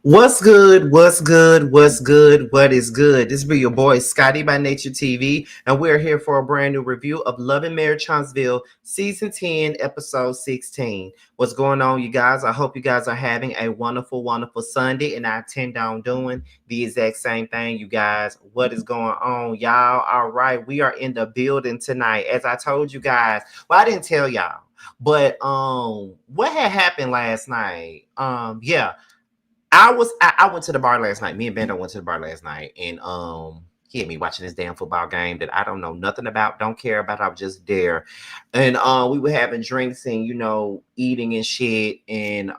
What's good? What's good? What's good? What is good? This be your boy Scotty by Nature TV, and we're here for a brand new review of Love and Marriage Huntsville Season 10, Episode 16. What's going on, you guys? I hope you guys are having a wonderful, wonderful Sunday, and I intend on doing the exact same thing, you guys. What is going on, y'all? All right, we are in the building tonight. As I told you guys, well, I didn't tell y'all, but what had happened last night? Yeah. I went to the bar last night. Me and Bando went to the bar last night, and he had me watching this damn football game that I don't know nothing about, don't care about. I was just there, and we were having drinks and eating and shit, and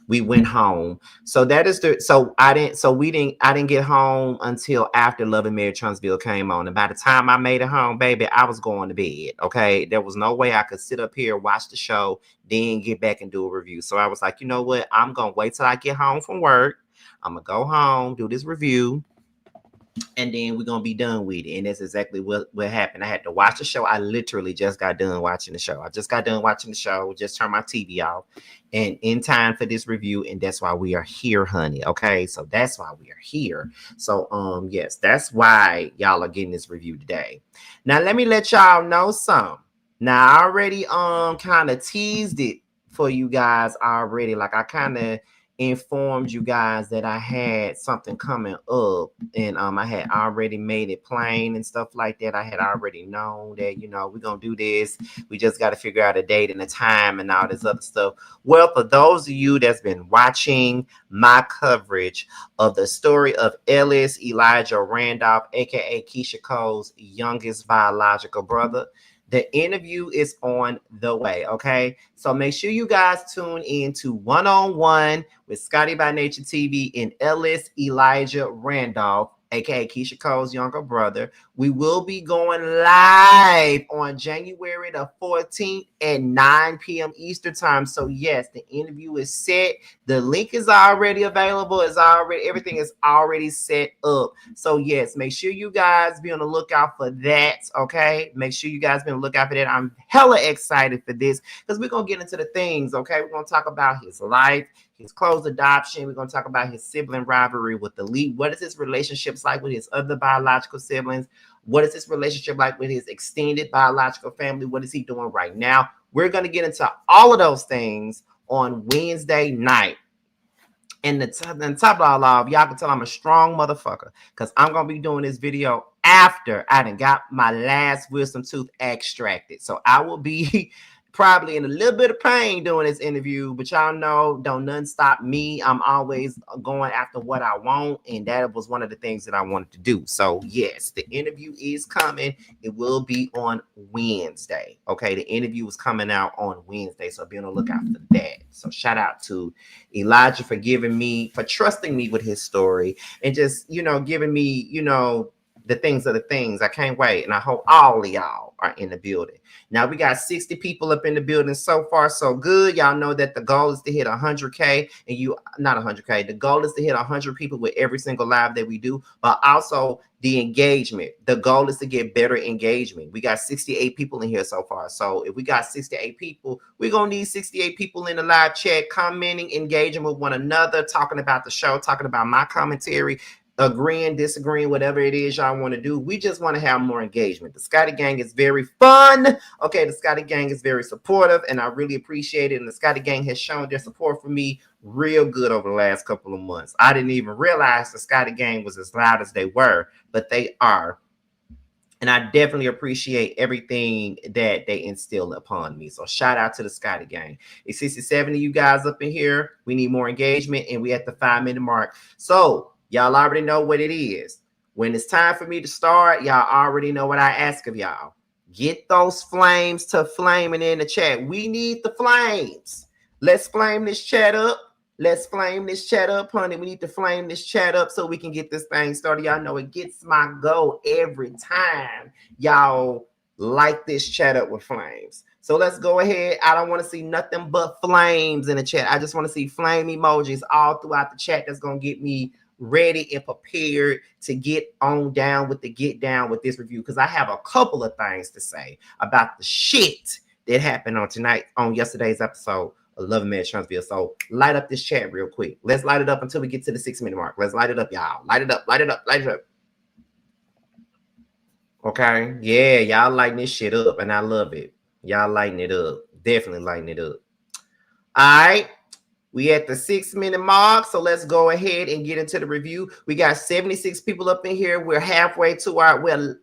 we went home. So that is the so I didn't so we didn't I didn't get home until after Love and Marriage Huntsville came on. And by the time I made it home, baby, I was going to bed. Okay. There was no way I could sit up here, watch the show, then get back and do a review. So I was like, you know what? I'm gonna wait till I get home from work. I'm gonna go home, do this review, and then we're gonna be done with it. And that's exactly what happened. I had to watch the show. I literally just got done watching the show. I just got done watching the show, just turned my TV off, and in time for this review. And that's why we are here, honey. Okay, so that's why we are here. So yes, that's why y'all are getting this review today. Now let me let y'all know something. Now I already kind of teased it for you guys already. Like I kind of informed you guys that I had something coming up, and I had already made it plain and stuff like that. I had already known that we're gonna do this. We just got to figure out a date and a time and all this other stuff. Well, for those of you that's been watching my coverage of the story of Ellis Elijah Randolph, aka Keisha Cole's youngest biological brother, the interview is on the way, okay? So make sure you guys tune in to One on One with Scotty by Nature TV and Ellis Elijah Randolph, aka Keisha Cole's younger brother. We will be going live on January the 14th at 9 p.m. Eastern time. So yes, the interview is set. The link is already available. Everything is already set up. So yes, make sure you guys be on the lookout for that. Okay, make sure you guys be on the lookout for that. I'm hella excited for this because we're gonna get into the things. Okay, we're gonna talk about his life, his closed adoption. We're going to talk about his sibling rivalry with the lead. What is his relationships like with his other biological siblings? What is his relationship like with his extended biological family? What is he doing right now? We're going to get into all of those things on Wednesday night. And the top of all off, y'all can tell I'm a strong motherfucker because I'm going to be doing this video after I done got my last wisdom tooth extracted. So I will be probably in a little bit of pain doing this interview, but y'all know, don't nothing stop me. I'm always going after what I want, and that was one of the things that I wanted to do. So yes, the interview is coming. It will be on Wednesday. Okay, the interview is coming out on Wednesday, so be on the lookout for that. So shout out to Elijah for trusting me with his story, and just giving me the things are the things. I can't wait, and I hope all of y'all are in the building. Now we got 60 people up in the building. So far, so good. Y'all know that the goal is to hit 100K, and not 100K. The goal is to hit 100 people with every single live that we do, but also the engagement. The goal is to get better engagement. We got 68 people in here so far. So if we got 68 people, we're going to need 68 people in the live chat, commenting, engaging with one another, talking about the show, talking about my commentary, agreeing, disagreeing, whatever it is y'all want to do. We just want to have more engagement. The Scotty Gang is very fun. Okay, the Scotty Gang is very supportive, and I really appreciate it. And the Scotty Gang has shown their support for me real good over the last couple of months. I didn't even realize the Scotty Gang was as loud as they were, but they are. And I definitely appreciate everything that they instill upon me. So shout out to the Scotty Gang. It's 67 of you guys up in here. We need more engagement, and we at the 5-minute mark. So y'all already know what it is. When it's time for me to start, y'all already know what I ask of y'all. Get those flames to flaming in the chat. We need the flames. Let's flame this chat up. Let's flame this chat up, honey. We need to flame this chat up so we can get this thing started. Y'all know it gets my goal every time y'all light this chat up with flames. So let's go ahead. I don't want to see nothing but flames in the chat. I just want to see flame emojis all throughout the chat. That's going to get me ready and prepared to get down with this review, because I have a couple of things to say about the shit that happened on yesterday's episode of Love and Marriage Huntsville. So light up this chat real quick. Let's light it up until we get to the 6-minute mark. Let's light it up, y'all. Light it up, light it up, light it up. Okay. Yeah, y'all lighting this shit up, and I love it. Y'all lighting it up. Definitely lighting it up. All right. We at the 6-minute mark, so let's go ahead and get into the review. We got 76 people up in here. We're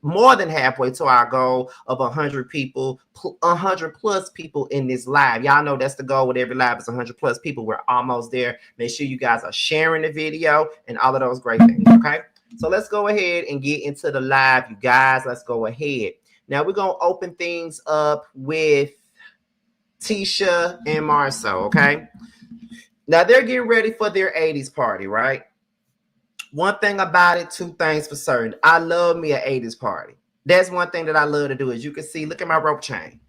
more than halfway to our goal of 100 people, 100 plus people in this live. Y'all know that's the goal with every live is 100 plus people. We're almost there. Make sure you guys are sharing the video and all of those great things, okay? So let's go ahead and get into the live, you guys. Let's go ahead. Now we're going to open things up with Tisha and Marceau, okay? Now, they're getting ready for their 80s party, right? One thing about it, two things for certain. I love me an 80s party. That's one thing that I love to do. As you can see, look at my rope chain.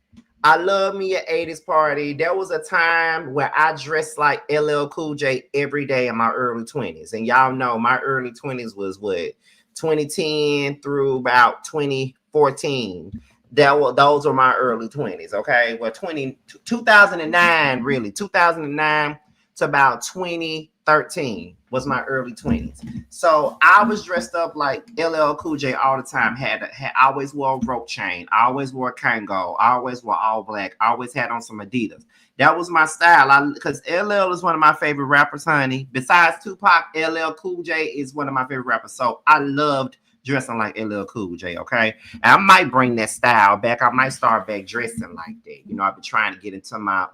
I love me an 80s party. There was a time where I dressed like LL Cool J every day in my early 20s. And y'all know my early 20s was what? 2010 through about 2014. Those were my early 20s, okay? Well, 2009, really. 2009 to about 2013 was my early 20s. So I was dressed up like LL Cool J all the time. I always wore a rope chain. I always wore Kango. I always wore all black. I always had on some Adidas. That was my style. Because LL is one of my favorite rappers, honey. Besides Tupac, LL Cool J is one of my favorite rappers. So I loved dressing like LL Cool J, okay? And I might bring that style back. I might start back dressing like that. You know, I've been trying to get into my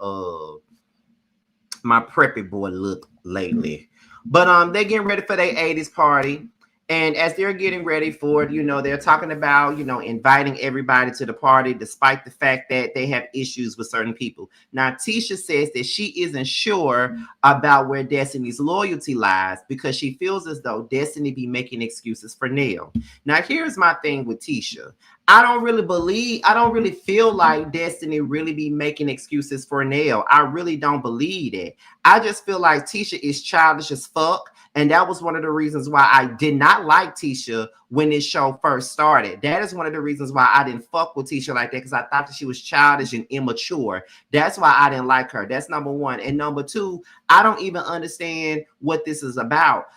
preppy boy look lately. But they're getting ready for their 80s party. And as they're getting ready for it, you know, they're talking about, you know, inviting everybody to the party, despite the fact that they have issues with certain people. Now, Tisha says that she isn't sure about where Destiny's loyalty lies because she feels as though Destiny be making excuses for Neil. Now, here's my thing with Tisha. I don't really feel like Destiny really be making excuses for Neil. I really don't believe it. I just feel like Tisha is childish as fuck. And that was one of the reasons why I did not like Tisha when this show first started. That is one of the reasons why I didn't fuck with Tisha like that, because I thought that she was childish and immature. That's why I didn't like her. That's number one. And number two, I don't even understand what this is about.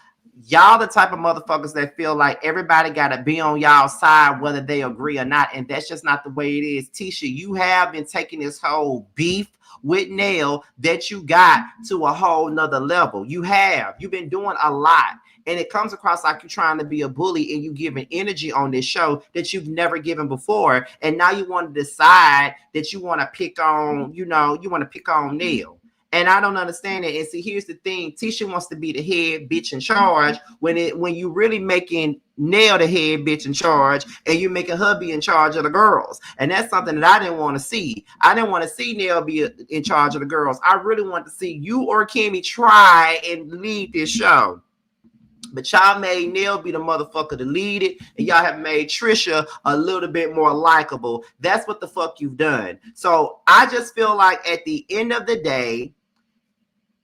Y'all the type of motherfuckers that feel like everybody got to be on y'all's side whether they agree or not, and that's just not the way it is. Tisha, you have been taking this whole beef with Nell that you got to a whole nother level. You've been doing a lot, and it comes across like you're trying to be a bully and you giving energy on this show that you've never given before, and now you want to decide that you want to pick on, you want to pick on Nell. And I don't understand it. And see, here's the thing. Tisha wants to be the head bitch in charge when you really making Nell the head bitch in charge and you're making her be in charge of the girls. And that's something that I didn't want to see. I didn't want to see Nell be in charge of the girls. I really want to see you or Kimmy try and lead this show. But y'all made Nell be the motherfucker to lead it, and y'all have made Trisha a little bit more likable. That's what the fuck you've done. So I just feel like at the end of the day,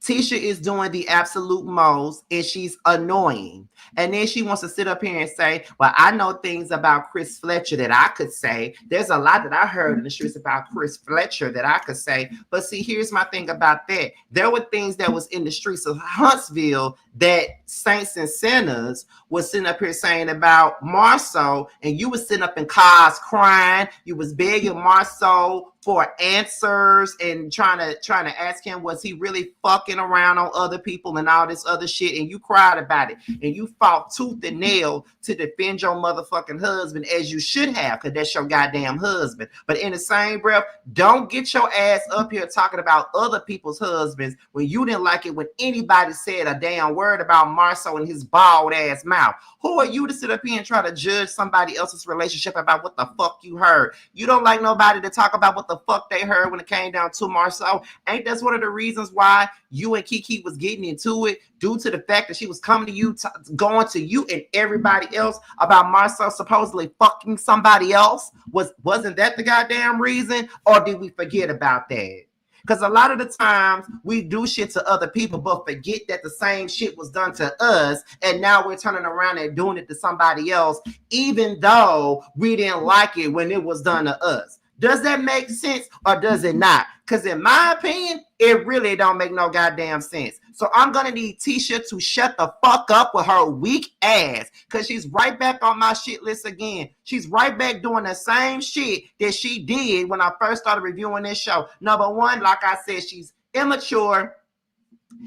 Tisha is doing the absolute most, and she's annoying. And then she wants to sit up here and say, well, I know things about Chris Fletcher that I could say. There's a lot that I heard in the streets about Chris Fletcher that I could say. But see, here's my thing about that. There were things that was in the streets of Huntsville that saints and sinners was sitting up here saying about Marceau, and you was sitting up in cars crying. You was begging Marceau for answers and trying to ask him, was he really fucking around on other people and all this other shit, and you cried about it, and you fought tooth and nail to defend your motherfucking husband, as you should have, because that's your goddamn husband. But in the same breath, don't get your ass up here talking about other people's husbands when you didn't like it when anybody said a damn word about Marceau and his bald ass mouth. Who are you to sit up here and try to judge somebody else's relationship about what the fuck you heard? You don't like nobody to talk about what the fuck they heard when it came down to Marceau. Ain't that's one of the reasons why you and Kiki was getting into it, due to the fact that she was coming to you, going to you and everybody else about Marceau supposedly fucking somebody else? Wasn't that the goddamn reason? Or did we forget about that? Because a lot of the times we do shit to other people, but forget that the same shit was done to us, and now we're turning around and doing it to somebody else, even though we didn't like it when it was done to us. Does that make sense or does it not? Because in my opinion, it really don't make no goddamn sense. So I'm going to need Tisha to shut the fuck up with her weak ass, because she's right back on my shit list again. She's right back doing the same shit that she did when I first started reviewing this show. Number one, like I said, she's immature.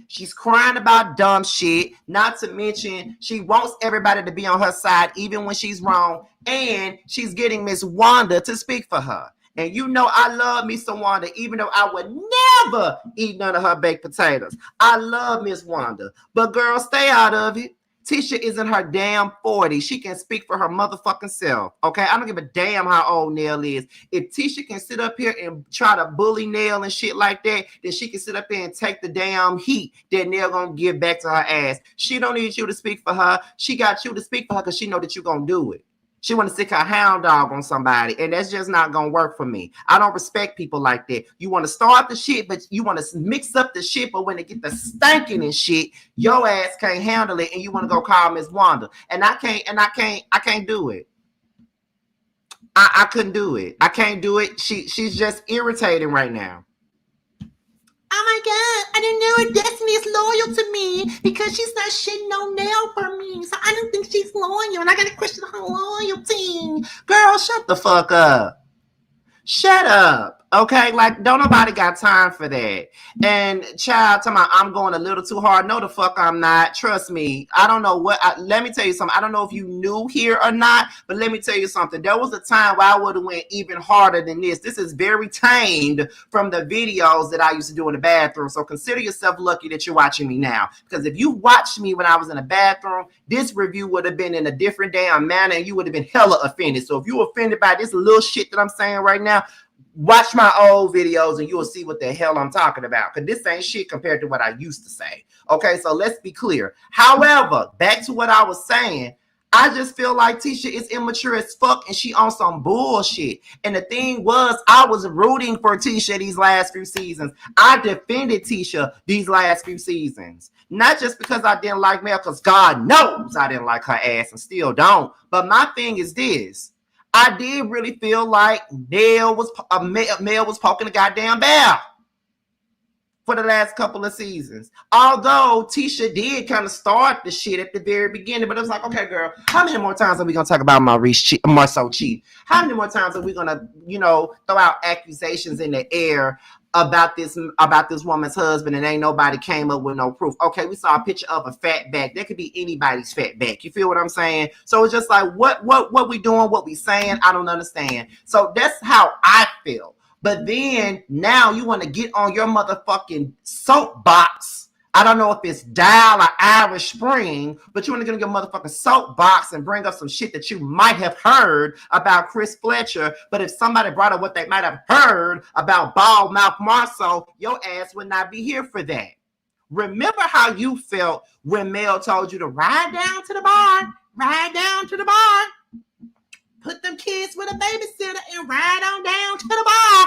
She's crying about dumb shit. Not to mention, she wants everybody to be on her side, even when she's wrong. And she's getting Miss Wanda to speak for her. And you know I love me some Wanda, even though I would never eat none of her baked potatoes. I love Miss Wanda. But girl, stay out of it. Tisha is in her damn 40s. She can speak for her motherfucking self. Okay, I don't give a damn how old Nell is. If Tisha can sit up here and try to bully Nell and shit like that, then she can sit up here and take the damn heat that Nell gonna give back to her ass. She don't need you to speak for her. She got you to speak for her because she know that you're gonna do it. She want to stick her hound dog on somebody, and that's just not going to work for me. I don't respect people like that. You want to start the shit, but you want to mix up the shit, but when they get the stinking and shit, your ass can't handle it, and you want to go call Miss Wanda. And I can't do it. I couldn't do it. I can't do it. She's just irritating right now. Oh my God, I didn't know Destiny is loyal to me because she's not shitting on Nell for me. So I don't think she's loyal, and I got to question her loyalty. Girl, shut the fuck up. Shut up. Okay, like don't nobody got time for that. And child, talking about I'm going a little too hard. No, the fuck I'm not. Trust me. I don't know what. Let me tell you something. I don't know if you knew here or not, but let me tell you something. There was a time where I would have went even harder than this. This is very tamed from the videos that I used to do in the bathroom. So consider yourself lucky that you're watching me now. Because if you watched me when I was in the bathroom, this review would have been in a different damn manner, and you would have been hella offended. So if you're offended by this little shit that I'm saying right now, watch my old videos and you'll see what the hell I'm talking about. Because this ain't shit compared to what I used to say. Okay, so let's be clear. However, back to what I was saying, I just feel like Tisha is immature as fuck and she on some bullshit. And the thing was, I was rooting for Tisha these last few seasons. I defended Tisha these last few seasons. Not just because I didn't like Mel, because God knows I didn't like her ass and still don't. But my thing is this. I did really feel like Mel was poking the goddamn bear for the last couple of seasons. Although Tisha did kind of start the shit at the very beginning, but it was like, okay, girl, how many more times are we gonna talk about Maurice cheat? How many more times are we gonna, throw out accusations in the air about this woman's husband and ain't nobody came up with no proof? Okay, we saw a picture of a fat back. That could be anybody's fat back. You feel what I'm saying? So it's just like, what we doing, what we saying, I don't understand. So that's how I feel. But then now you want to get on your motherfucking soapbox. I don't know if it's Dial or Irish Spring, but you want to get on your motherfucking soapbox and bring up some shit that you might have heard about Chris Fletcher. But if somebody brought up what they might have heard about Bald Mouth Marceau, your ass would not be here for that. Remember how you felt when Mel told you to ride down to the bar, put them kids with a babysitter and ride on down to the bar.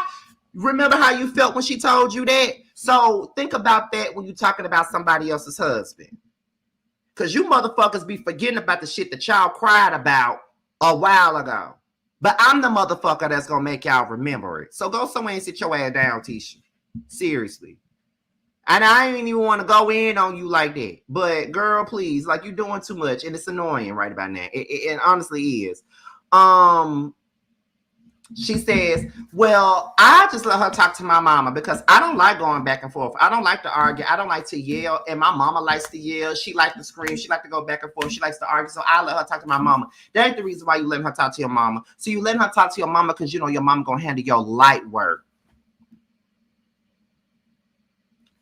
Remember how you felt when she told you that? So think about that when you're talking about somebody else's husband. Because you motherfuckers be forgetting about the shit that y'all cried about a while ago. But I'm the motherfucker that's going to make y'all remember it. So go somewhere and sit your ass down, Tisha. Seriously. And I ain't even want to go in on you like that. But girl, please, like you're doing too much. And it's annoying right about now. It honestly is. She says, well, I just let her talk to my mama because I don't like going back and forth. I don't like to argue. I don't like to yell. And my mama likes to yell. She likes to scream. She likes to go back and forth. She likes to argue. So I let her talk to my mama. That ain't the reason why you letting her talk to your mama. So you letting her talk to your mama because you know your mama gonna handle your light work.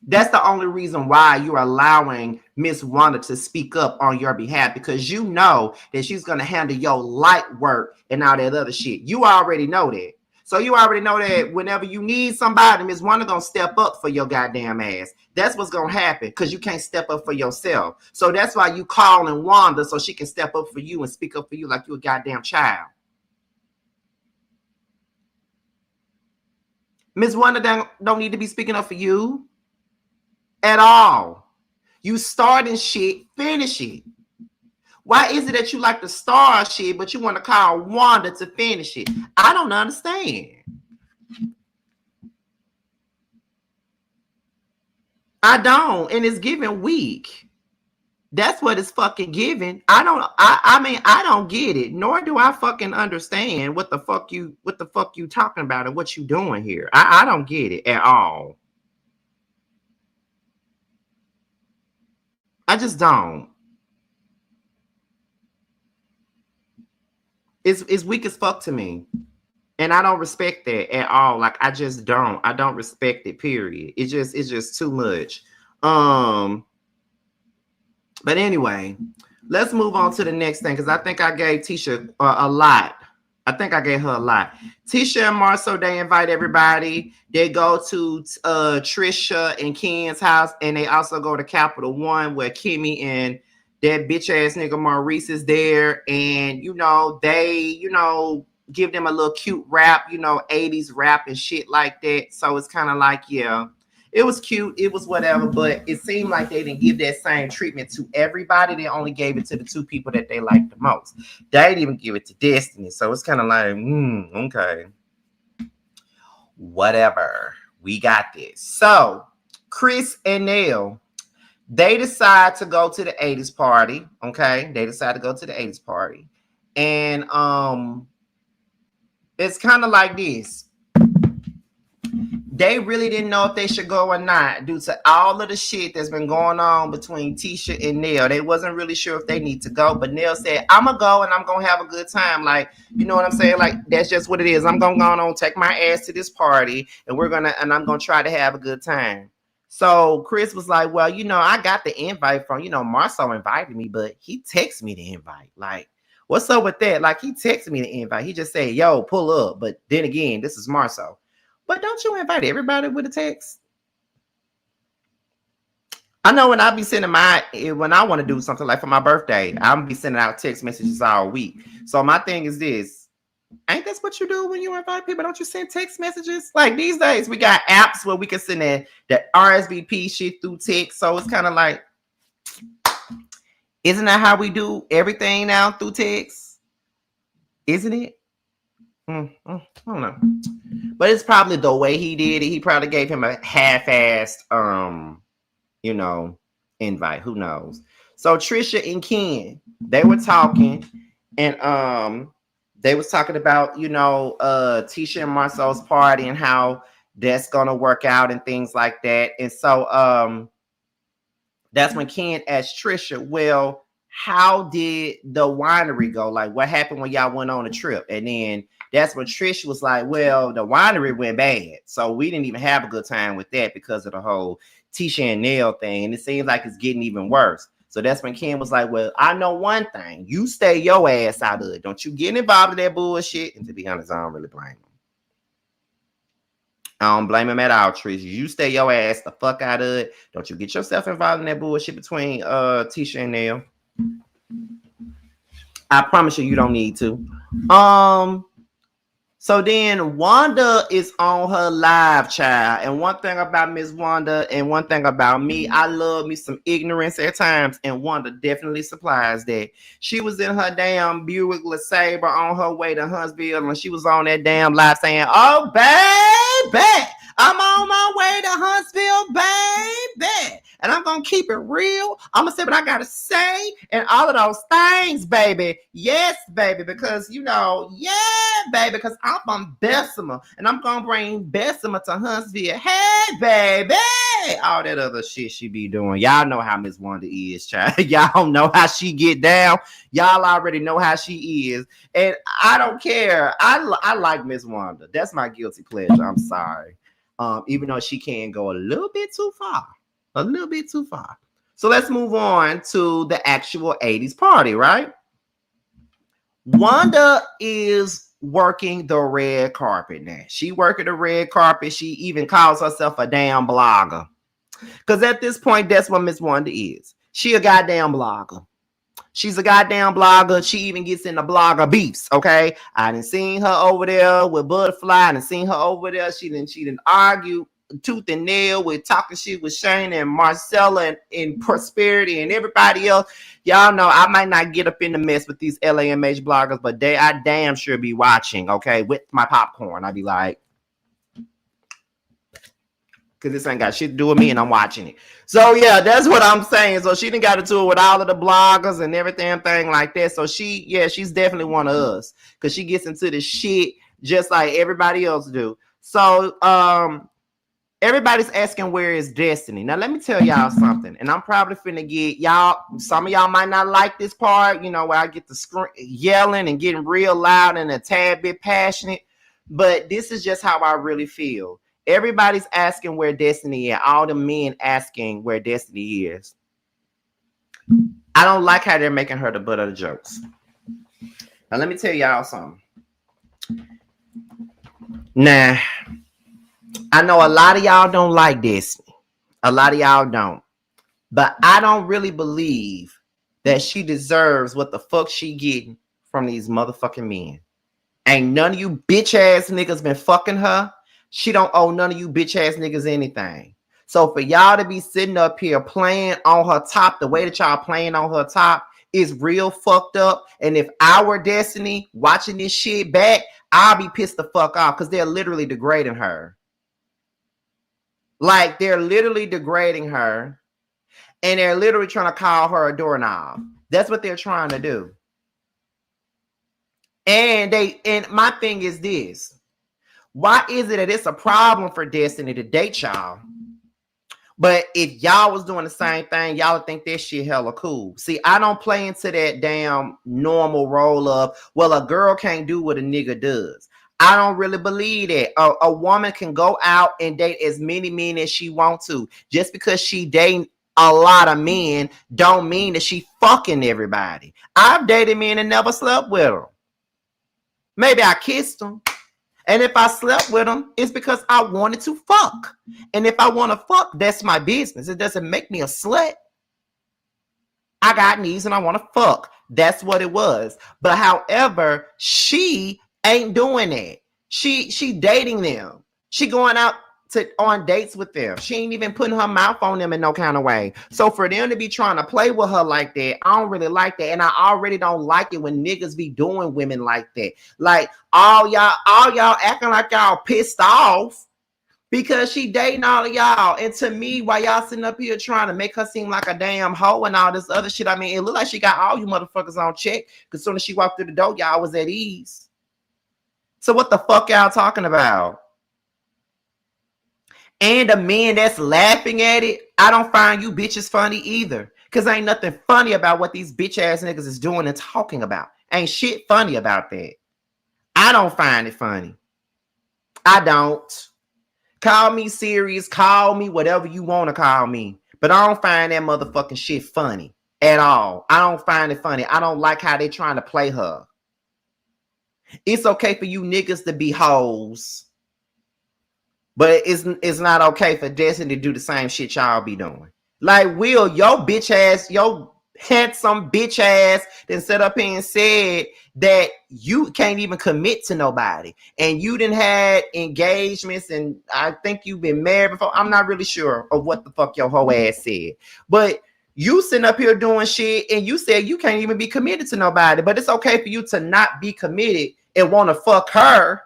That's the only reason why you're allowing Miss Wanda to speak up on your behalf, because you know that she's going to handle your light work and all that other shit. You already know that. So you already know that whenever you need somebody, Miss Wanda going to step up for your goddamn ass. That's what's going to happen because you can't step up for yourself. So that's why you calling Wanda so she can step up for you and speak up for you like you a goddamn child. Miss Wanda don't need to be speaking up for you. At all. You starting shit, finish it. Why is it that you like to start shit, but you want to call Wanda to finish it? I don't understand. I don't, and it's giving weak. That's what it's fucking giving. I mean, I don't get it, nor do I fucking understand what the fuck you talking about and what you doing here. I don't get it at all. I just don't. It's weak as fuck to me. And I don't respect that at all. Like I just don't. I don't respect it, period. It's just too much. Um But anyway, let's move on to the next thing because I think I gave Tisha a lot. I think I gave her a lot. Tisha and Marceau, they invite everybody. They go to Trisha and Ken's house, and they also go to Capital One where Kimmy and that bitch ass nigga Maurice is there. And, they, give them a little cute rap, 80s rap and shit like that. So it's kind of like, yeah. It was cute. It was whatever, but it seemed like they didn't give that same treatment to everybody. They only gave it to the two people that they liked the most. They didn't even give it to Destiny. So it's kind of like, okay. Whatever. We got this. So Chris and Neil, they decide to go to the 80s party. Okay. They decide to go to the 80s party. And it's kind of like this. They really didn't know if they should go or not due to all of the shit that's been going on between Tisha and Neil. They wasn't really sure if they need to go, but Neil said, I'm going to go and I'm going to have a good time. Like, you know what I'm saying? Like, that's just what it is. I'm going to go on, take my ass to this party and I'm going to try to have a good time. So Chris was like, well, I got the invite from, Marceau invited me, but he texted me the invite. Like, what's up with that? Like, he texted me the invite. He just said, yo, pull up. But then again, this is Marceau. But don't you invite everybody with a text? I know when I be sending when I want to do something like for my birthday, I'm be sending out text messages all week. So my thing is this. Ain't that what you do when you invite people? Don't you send text messages? Like these days, we got apps where we can send that RSVP shit through text. So it's kind of like, isn't that how we do everything now through text? Isn't it? I don't know. But it's probably the way he did it. He probably gave him a half-assed, invite. Who knows? So Trisha and Ken, they were talking, and they was talking about, Tisha and Marceau's party and how that's gonna work out and things like that. And so that's when Ken asked Trisha, well, how did the winery go? Like, what happened when y'all went on a trip? And then that's when Trish was like, well, the winery went bad. So we didn't even have a good time with that because of the whole Tisha and Neil thing. And it seems like it's getting even worse. So that's when Ken was like, well, I know one thing. You stay your ass out of it. Don't you get involved in that bullshit. And to be honest, I don't really blame him. I don't blame him at all, Trish. You stay your ass the fuck out of it. Don't you get yourself involved in that bullshit between Tisha and Neil. I promise you don't need to. So then Wanda is on her live, child. And one thing about Miss Wanda and one thing about me, I love me some ignorance at times. And Wanda definitely supplies that. She was in her damn Buick LeSabre on her way to Huntsville. And she was on that damn live saying, oh, baby, I'm on my way to Huntsville, baby. And I'm going to keep it real. I'm going to say what I got to say and all of those things, baby. Yes, baby, because, baby, because I'm from Bessemer and I'm going to bring Bessemer to Huntsville. Hey, baby. All that other shit she be doing. Y'all know how Miss Wanda is, child. Y'all know how she get down. Y'all already know how she is. And I don't care. I like Miss Wanda. That's my guilty pleasure. I'm sorry. Even though she can go a little bit too far. A little bit too far. So let's move on to the actual 80s party, right? Wanda is working the red carpet now. She working the red carpet. She even calls herself a damn blogger. Because at this point, that's what Miss Wanda is. She a goddamn blogger. She's a goddamn blogger. She even gets in the blogger beefs, okay? I done seen her over there with Butterfly. I done seen her over there. She didn't argue tooth and nail with talking shit with Shane and Marcella and Prosperity and everybody else. Y'all know I might not get up in the mess with these LAMH bloggers, but I damn sure be watching, okay, with my popcorn. I be like, Because this ain't got shit to do with me and I'm watching it. So yeah, that's what I'm saying. So she done got into it with all of the bloggers and everything like that. So she's definitely one of us. Because she gets into the shit just like everybody else do. So everybody's asking where is Destiny. Now let me tell y'all something. And I'm probably finna get y'all, some of y'all might not like this part, you know, where I get the yelling and getting real loud and a tad bit passionate. But this is just how I really feel. Everybody's asking where Destiny is. All the men asking where Destiny is. I don't like how they're making her the butt of the jokes. Now, let me tell y'all something. Nah, I know a lot of y'all don't like Destiny. A lot of y'all don't. But I don't really believe that she deserves what the fuck she getting from these motherfucking men. Ain't none of you bitch ass niggas been fucking her. She don't owe none of you bitch ass niggas anything. So for y'all to be sitting up here playing on her top the way that y'all playing on her top is real fucked up. And if I were Destiny watching this shit back, I'll be pissed the fuck off because they're literally degrading her. Like they're literally degrading her and they're literally trying to call her a doorknob. That's what they're trying to do. And my thing is this. Why is it that it's a problem for Destiny to date y'all? But if y'all was doing the same thing, y'all would think that shit hella cool. See, I don't play into that damn normal role of, well, a girl can't do what a nigga does. I don't really believe that. A woman can go out and date as many men as she wants to. Just because she dating a lot of men don't mean that she fucking everybody. I've dated men and never slept with them. Maybe I kissed them. And if I slept with them, it's because I wanted to fuck. And if I want to fuck, that's my business. It doesn't make me a slut. I got needs and I want to fuck. That's what it was. But however, she ain't doing that. She dating them. She going out on dates with them. She ain't even putting her mouth on them in no kind of way. So for them to be trying to play with her like that, I don't really like that. And I already don't like it when niggas be doing women like that. Like all y'all acting like y'all pissed off because she dating all of y'all. And to me, while y'all sitting up here trying to make her seem like a damn hoe and all this other shit, I mean, it looked like she got all you motherfuckers on check because as soon as she walked through the door, y'all was at ease. So what the fuck y'all talking about? And the men that's laughing at it, I don't find you bitches funny either. Because ain't nothing funny about what these bitch ass niggas is doing and talking about. Ain't shit funny about that. I don't find it funny. I don't. Call me serious. Call me whatever you want to call me. But I don't find that motherfucking shit funny at all. I don't find it funny. I don't like how they trying to play her. It's okay for you niggas to be hoes. But it's not okay for Destiny to do the same shit y'all be doing. Like, Will, your bitch ass, your handsome bitch ass then set up here and said that you can't even commit to nobody. And you done had engagements and I think you've been married before. I'm not really sure of what the fuck your whole ass said. But you sitting up here doing shit and you said you can't even be committed to nobody. But it's okay for you to not be committed and want to fuck her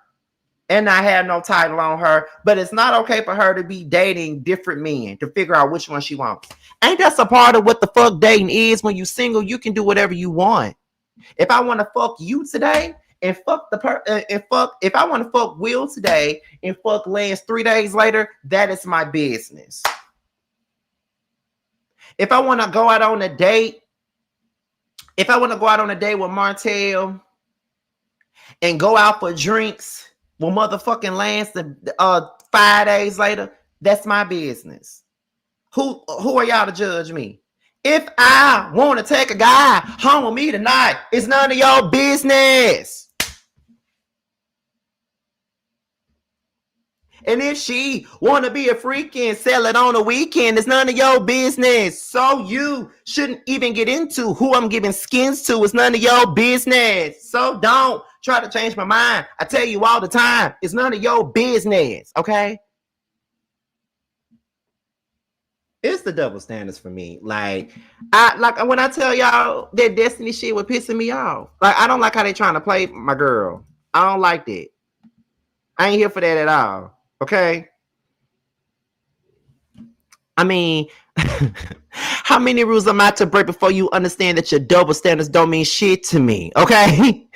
and not have no title on her, but it's not okay for her to be dating different men to figure out which one she wants. Ain't that a part of what the fuck dating is? When you single, you can do whatever you want. If I want to fuck you today and fuck if I want to fuck Will today and fuck Lance 3 days later, that is my business. If I want to go out on a date, with Martell and go out for drinks, well, motherfucking Lance, 5 days later, that's my business. Who are y'all to judge me? If I want to take a guy home with me tonight, it's none of your business. And if she want to be a freak and sell it on the weekend, it's none of your business. So you shouldn't even get into who I'm giving skins to. It's none of your business. So don't try to change my mind. I tell you all the time, it's none of your business, okay? It's the double standards for me. Like when I tell y'all that Destiny shit was pissing me off. Like, I don't like how they trying to play my girl. I don't like that. I ain't here for that at all. Okay? I mean, how many rules am I to break before you understand that your double standards don't mean shit to me? Okay.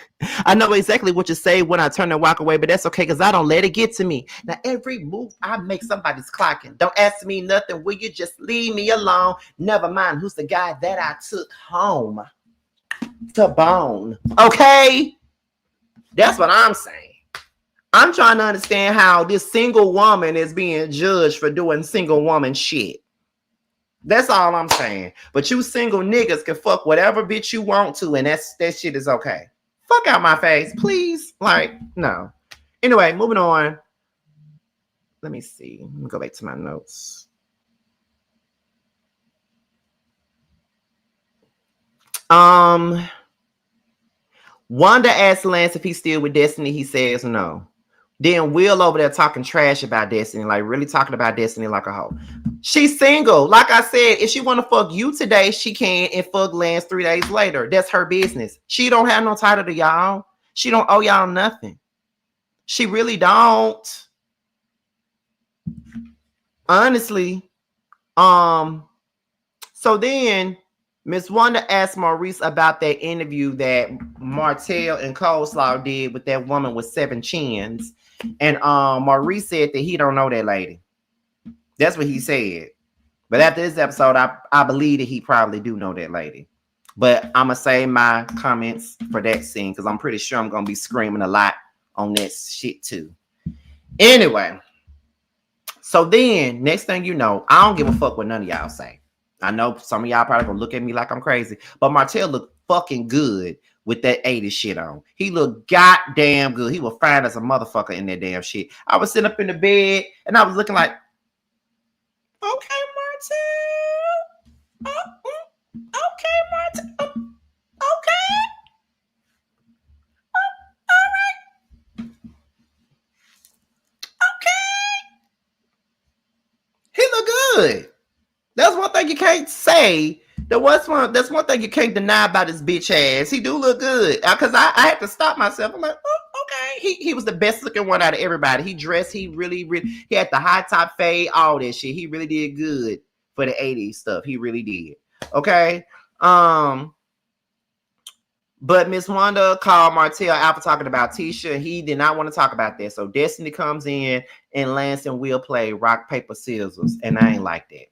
I know exactly what you say when I turn and walk away, but that's okay because I don't let it get to me. Now, every move I make, somebody's clocking. Don't ask me nothing. Will you just leave me alone? Never mind who's the guy that I took home to bone. Okay? That's what I'm saying. I'm trying to understand how this single woman is being judged for doing single woman shit. That's all I'm saying. But you single niggas can fuck whatever bitch you want to, and that shit is okay. Fuck out my face, please. Like, no. Anyway, moving on. Let me see. Let me go back to my notes. Wanda asked Lance if he's still with Destiny. He says no. Then Will over there talking trash about Destiny, like really talking about Destiny like a hoe. She's single. Like I said, if she want to fuck you today, she can, and fuck Lance 3 days later. That's her business. She don't have no title to y'all. She don't owe y'all nothing. She really don't. Honestly. So then Miss Wanda asked Maurice about that interview that Martell and Coleslaw did with that woman with 7 chins. And Maurice said that he don't know that lady. That's what he said. But after this episode, I believe that he probably do know that lady. But I'm going to save my comments for that scene because I'm pretty sure I'm going to be screaming a lot on that shit too. Anyway. So then, next thing you know, I don't give a fuck what none of y'all say. I know some of y'all probably gonna look at me like I'm crazy, but Martell looked fucking good with that 80s shit on. He looked goddamn good. He was fine as a motherfucker in that damn shit. I was sitting up in the bed and I was looking like, okay, Martell. Okay, Martell. Okay. All right. Okay. He looked good. That's one thing you can't say. That's one thing you can't deny about his bitch ass. He do look good. Because I had to stop myself. I'm like, oh, okay. He was the best looking one out of everybody. He dressed, he really, he had the high top fade, all that shit. He really did good for the 80s stuff. He really did. Okay. But Miss Wanda called Martell out for talking about Tisha. He did not want to talk about that. So Destiny comes in and Lance and Will play rock, paper, scissors. And I ain't like that.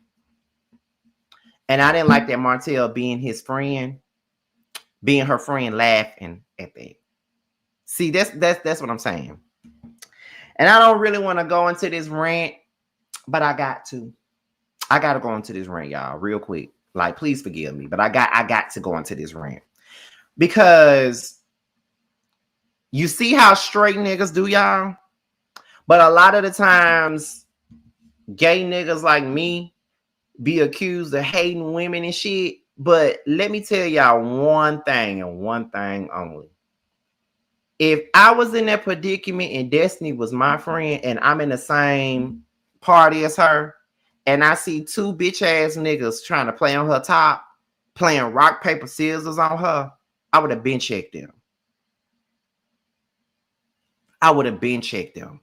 And I didn't like that Martell being his friend, being her friend, laughing at that. See, that's what I'm saying. And I don't really want to go into this rant, but I got to. I got to go into this rant, y'all, real quick. Like, please forgive me, but I got to go into this rant. Because you see how straight niggas do, y'all? But a lot of the times, gay niggas like me be accused of hating women and shit. But let me tell y'all one thing and one thing only. If I was in that predicament and Destiny was my friend and I'm in the same party as her and I see 2 bitch ass niggas trying to play on her top, playing rock, paper, scissors on her, I would have been checked them. I would have been checked them.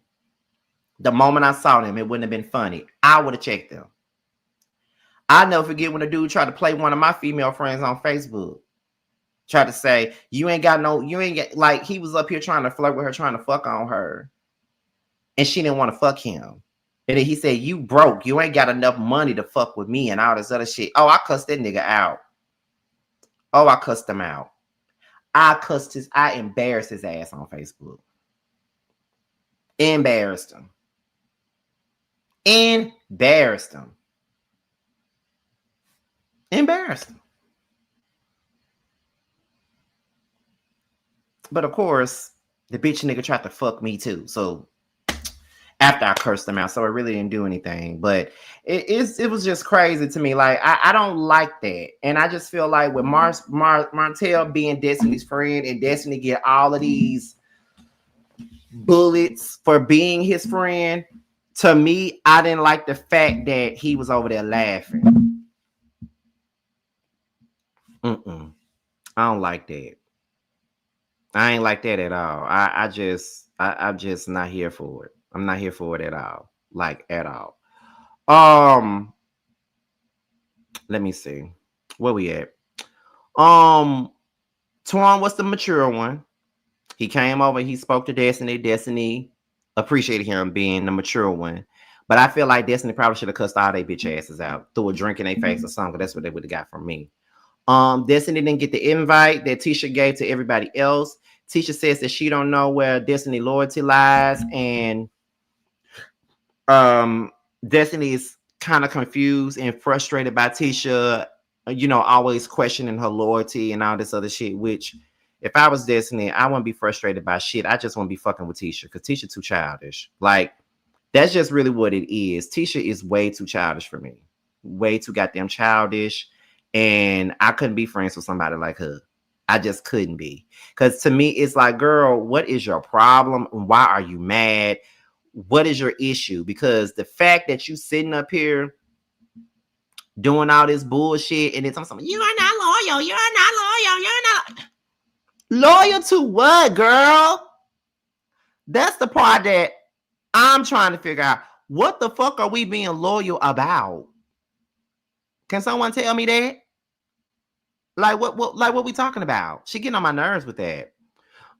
The moment I saw them, it wouldn't have been funny. I would have checked them. I never forget when a dude tried to play one of my female friends on Facebook. Tried to say, you ain't got, like, he was up here trying to flirt with her, trying to fuck on her. And she didn't want to fuck him. And then he said, you broke. You ain't got enough money to fuck with me and all this other shit. Oh, I cussed that nigga out. Oh, I cussed him out. I embarrassed his ass on Facebook. Embarrassed him. Embarrassed him. Embarrassed him. But of course, the bitch nigga tried to fuck me too. So after I cursed him out, so it really didn't do anything. But it was just crazy to me. Like, I don't like that. And I just feel like with Martell being Destiny's friend and Destiny get all of these bullets for being his friend, to me, I didn't like the fact that he was over there laughing. I don't like that. I ain't like that at all. I'm just not here for it. I'm not here for it at all. Like, at all. Let me see. Where we at? Twan was the mature one. He came over, he spoke to Destiny. Destiny appreciated him being the mature one. But I feel like Destiny probably should have cussed all they bitch asses out, threw a drink in their face or something. That's what they would have got from me. Destiny didn't get the invite that Tisha gave to everybody else. Tisha says that she don't know where Destiny loyalty lies, and Destiny is kind of confused and frustrated by Tisha, always questioning her loyalty and all this other shit, which if I was Destiny, I wouldn't be frustrated by shit. I just want to be fucking with Tisha because Tisha too childish. Like, that's just really what it is. Tisha is way too childish for me. Way too goddamn childish. And I couldn't be friends with somebody like her. I just couldn't be. Because to me, it's like, girl, what is your problem? Why are you mad? What is your issue? Because the fact that you sitting up here doing all this bullshit and then something, you are not loyal. You're not loyal. You're not loyal to what, girl? That's the part that I'm trying to figure out. What the fuck are we being loyal about? Can someone tell me that? Like what we talking about? She getting on my nerves with that.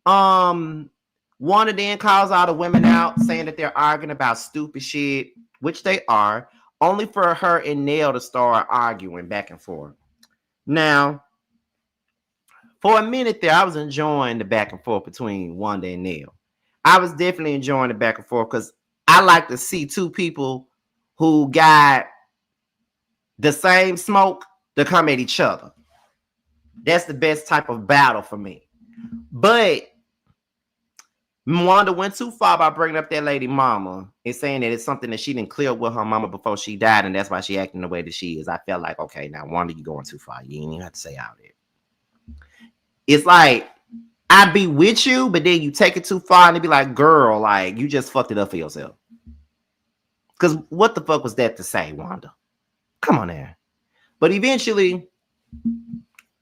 One of them calls all the women out saying that they're arguing about stupid shit, which they are, only for her and Nell to start arguing back and forth. Now, for a minute there, I was enjoying the back and forth between Wanda and Nell. I was definitely enjoying the back and forth because I like to see two people who got the same smoke to come at each other. That's the best type of battle for me. But Wanda went too far by bringing up that lady mama and saying that it's something that she didn't clear with her mama before she died, and that's why she acting the way that she is. I felt like, okay, now Wanda, you going too far. You ain't even have to say all that. It's like, I'd be with you, but then you take it too far and it'd be like, girl, like, you just fucked it up for yourself. Because what the fuck was that to say, Wanda? Come on there. But eventually,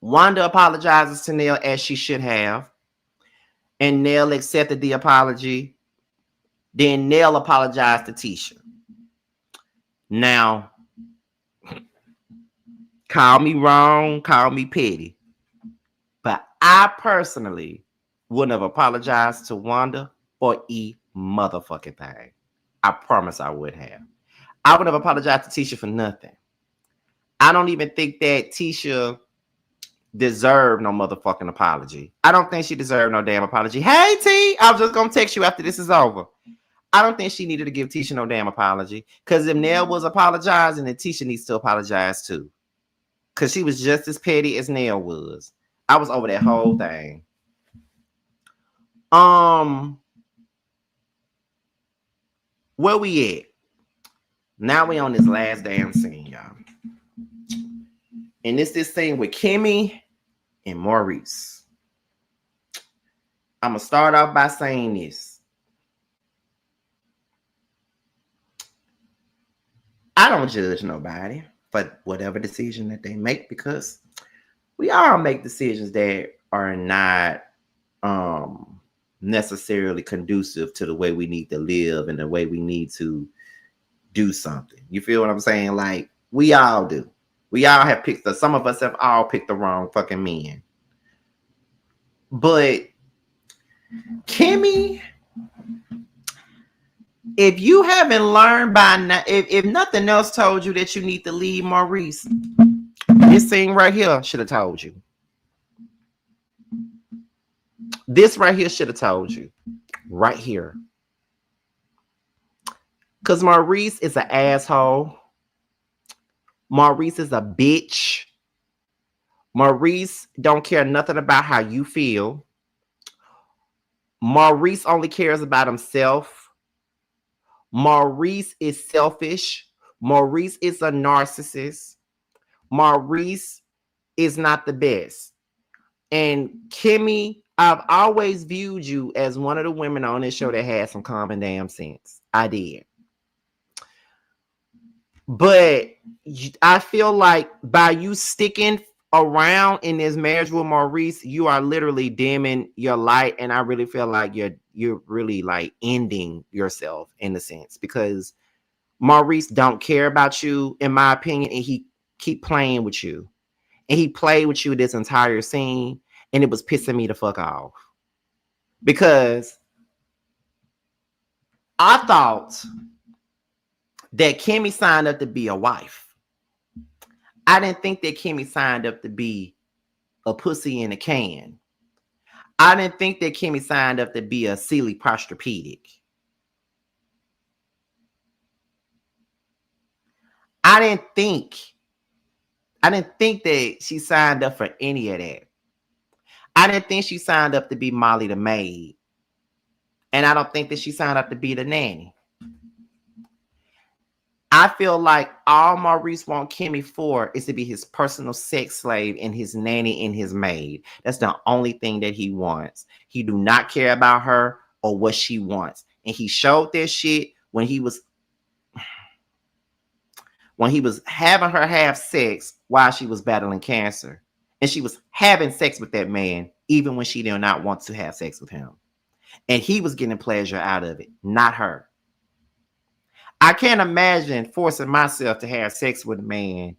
Wanda apologizes to Nell as she should have. And Nell accepted the apology. Then Nell apologized to Tisha. Now, call me wrong, call me petty. But I personally wouldn't have apologized to Wanda for a motherfucking thing. I promise I would have. I would have apologized to Tisha for nothing. I don't even think that Tisha deserved no motherfucking apology. I don't think she deserved no damn apology. Hey, T, I was just going to text you after this is over. I don't think she needed to give Tisha no damn apology. Because if Nell was apologizing, then Tisha needs to apologize too. Because she was just as petty as Nell was. I was over that whole thing. Where we at? Now we on this last damn scene, y'all. And it's this thing with Kimmy and Maurice. I'm going to start off by saying this. I don't judge nobody for whatever decision that they make, because we all make decisions that are not necessarily conducive to the way we need to live and the way we need to do something. You feel what I'm saying? Like, we all do. We all have picked, some of us have all picked the wrong fucking men. But Kimmy, if you haven't learned by now, if nothing else told you that you need to leave Maurice, this thing right here should have told you. This right here should have told you. Right here. Because Maurice is an asshole. Maurice is a bitch. Maurice don't care nothing about how you feel. Maurice only cares about himself. Maurice is selfish. Maurice is a narcissist. Maurice is not the best. And Kimmy, I've always viewed you as one of the women on this show that had some common damn sense. I did. But I feel like by you sticking around in this marriage with Maurice, you are literally dimming your light. And I really feel like you're really like ending yourself in a sense, because Maurice don't care about you, in my opinion, and keep playing with you. And he played with you this entire scene, and it was pissing me the fuck off. Because I thought that Kimmy signed up to be a wife. I didn't think that Kimmy signed up to be a pussy in a can. I didn't think that Kimmy signed up to be a silly posturpedic. I didn't think that she signed up for any of that. I didn't think she signed up to be Molly the maid. And I don't think that she signed up to be the nanny. I feel like all Maurice wants Kimmy for is to be his personal sex slave and his nanny and his maid. That's the only thing that he wants. He do not care about her or what she wants. And he showed this shit when he was having her have sex while she was battling cancer. And she was having sex with that man even when she did not want to have sex with him. And he was getting pleasure out of it, not her. I can't imagine forcing myself to have sex with a man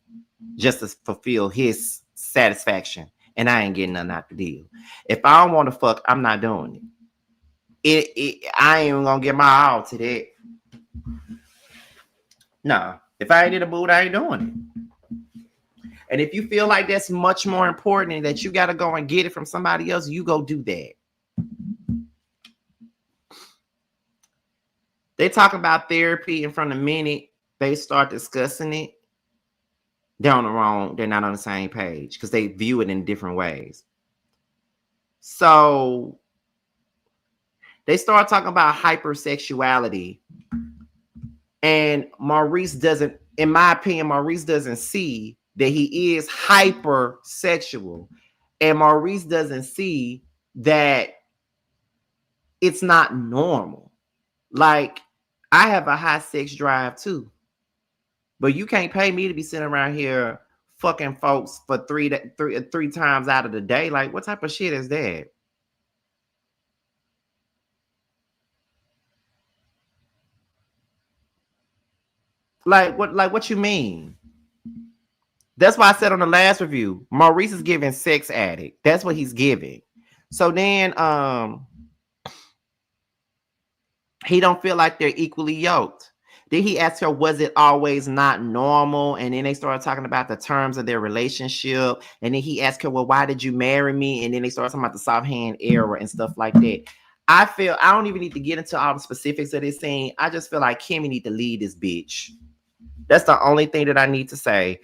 just to fulfill his satisfaction. And I ain't getting nothing out the deal. If I don't want to fuck, I'm not doing it. I ain't even gonna get my all to that. No. If I ain't in the mood, I ain't doing it. And if you feel like that's much more important and that you got to go and get it from somebody else, you go do that. They talk about therapy, and from the minute they start discussing it, they're not on the same page because they view it in different ways. So they start talking about hypersexuality. And Maurice doesn't, in my opinion, Maurice doesn't see that he is hypersexual. And Maurice doesn't see that it's not normal. Like, I have a high sex drive too. But you can't pay me to be sitting around here fucking folks for three times out of the day. Like, what type of shit is that? Like what you mean? That's why I said on the last review, Maurice is giving sex addict. That's what he's giving. So then he don't feel like they're equally yoked. Then he asked her, was it always not normal? And then they started talking about the terms of their relationship. And then he asked her, well, why did you marry me? And then they started talking about the soft hand era and stuff like that. I feel I don't even need to get into all the specifics of this scene. I just feel like Kimmy need to leave this bitch. That's the only thing that I need to say.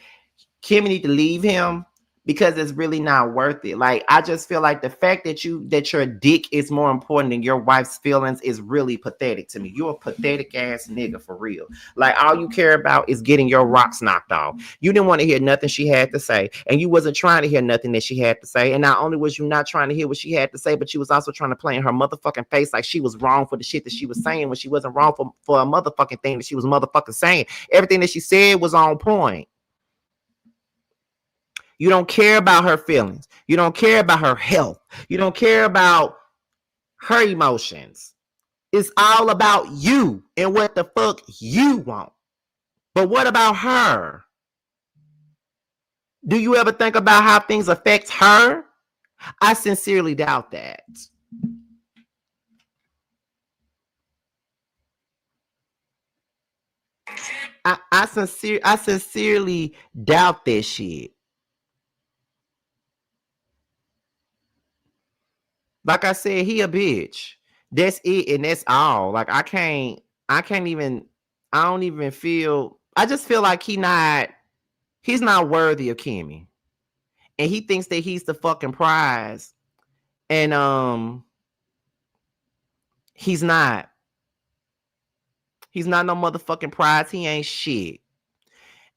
Kimmy need to leave him because it's really not worth it. Like, I just feel like the fact that your dick is more important than your wife's feelings is really pathetic to me. You're a pathetic ass nigga for real. Like, all you care about is getting your rocks knocked off. You didn't want to hear nothing she had to say, and you wasn't trying to hear nothing that she had to say. And not only was you not trying to hear what she had to say, but you was also trying to play in her motherfucking face like she was wrong for the shit that she was saying when she wasn't wrong for a motherfucking thing that she was motherfucking saying. Everything that she said was on point. You don't care about her feelings. You don't care about her health. You don't care about her emotions. It's all about you and what the fuck you want. But what about her? Do you ever think about how things affect her? I sincerely doubt that. I sincerely doubt this shit. Like I said, he a bitch. That's it, and that's all. Like I don't even feel. I just feel like he's not worthy of Kimmy, and he thinks that he's the fucking prize, and he's not. He's not no motherfucking prize. He ain't shit.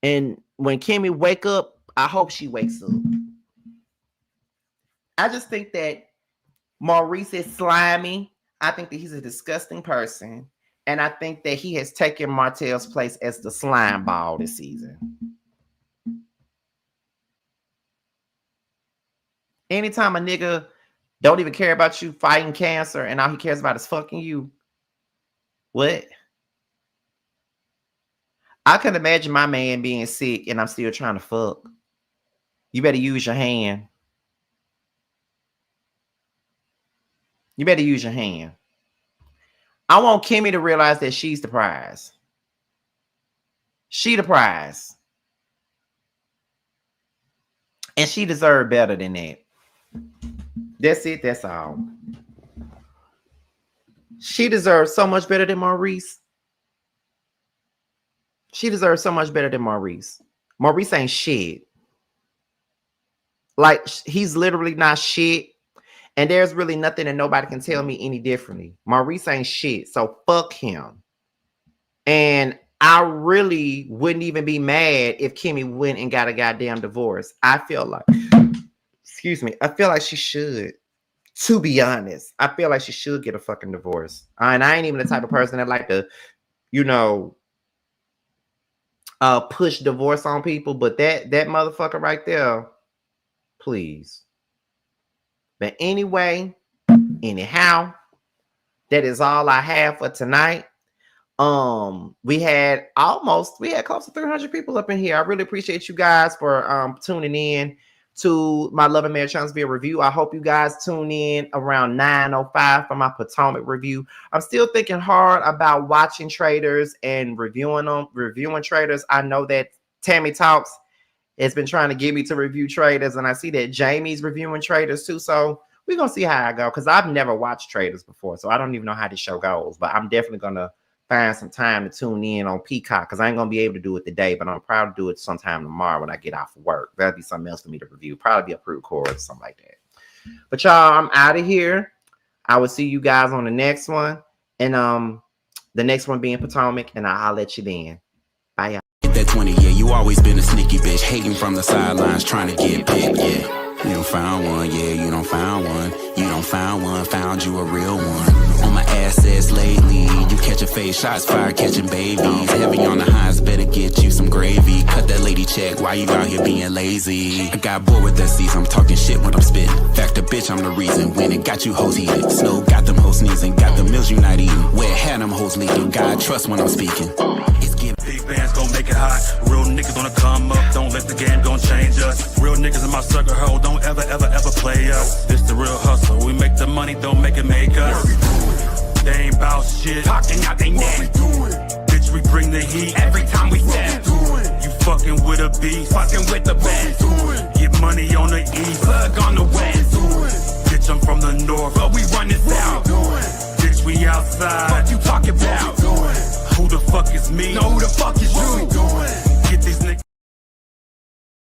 And when Kimmy wake up, I hope she wakes up. I just think that Maurice is slimy. I think that he's a disgusting person. And I think that he has taken Martell's place as the slime ball this season. Anytime a nigga don't even care about you fighting cancer and all he cares about is fucking you. What? I can imagine my man being sick and I'm still trying to fuck. You better use your hand. You better use your hand. I want Kimmy to realize that she's the prize. She the prize. And she deserved better than that. That's it. That's all. She deserves so much better than Maurice. She deserves so much better than Maurice. Maurice ain't shit. Like, he's literally not shit. And there's really nothing and nobody can tell me any differently. Maurice ain't shit. So fuck him. And I really wouldn't even be mad if Kimmy went and got a goddamn divorce. I feel like, excuse me, I feel like she should. To be honest, I feel like she should get a fucking divorce. And I ain't even the type of person that like to, you know, push divorce on people. But that motherfucker right there, please. But anyway, anyhow, that is all I have for tonight. We had close to 300 people up in here. I really appreciate you guys for tuning in to my Love and Marriage Huntsville review. I hope you guys tune in around 9:05 for my Potomac review. I'm still thinking hard about watching Traitors and reviewing Traitors. I know that Tammy Talks has been trying to get me to review Traitors, and I see that Jamie's reviewing Traitors too. So we're gonna see how I go, because I've never watched Traitors before, so I don't even know how this show goes. But I'm definitely gonna find some time to tune in on Peacock, because I ain't gonna be able to do it today, but I'm proud to do it sometime tomorrow when I get off of work. That'll be something else for me to review. Probably be a pre-record or something like that. But y'all, I'm out of here. I will see you guys on the next one, and the next one being Potomac, and I'll let you then. Bye, y'all. That 20, yeah, you always been a sneaky bitch, hating from the sidelines, trying to get picked, yeah. You don't found one, yeah, you don't found one. You don't found one, found you a real one. On my assets lately, you catch a face, shots fired, catching babies. Heavy on the highs, better get you some gravy. Cut that lady check, why you out here being lazy? I got bored with that season, I'm talking shit when I'm spitting. Fact, the bitch, I'm the reason, when it got you hoes heated. Snow got them hoes sneezing, got the meals you not eating. Where had them hoes leaking, God trust when I'm speaking. It's giving. Big bands gon' make it hot. Real niggas gonna come up. Don't let the game gon' change us. Real niggas in my circle, ho. Don't ever play us. This the real hustle. We make the money, don't make it make us. They ain't bout shit. Talking out they neck. Bitch, we bring the heat every time we step. You fucking with a beast. Fucking with the best. Get money on the east. Plug on the west. Bitch, I'm from the north, but we run it south. Bitch, we outside. What you talking about? Who the fuck is me? No, who the fuck is you? Get these niggas.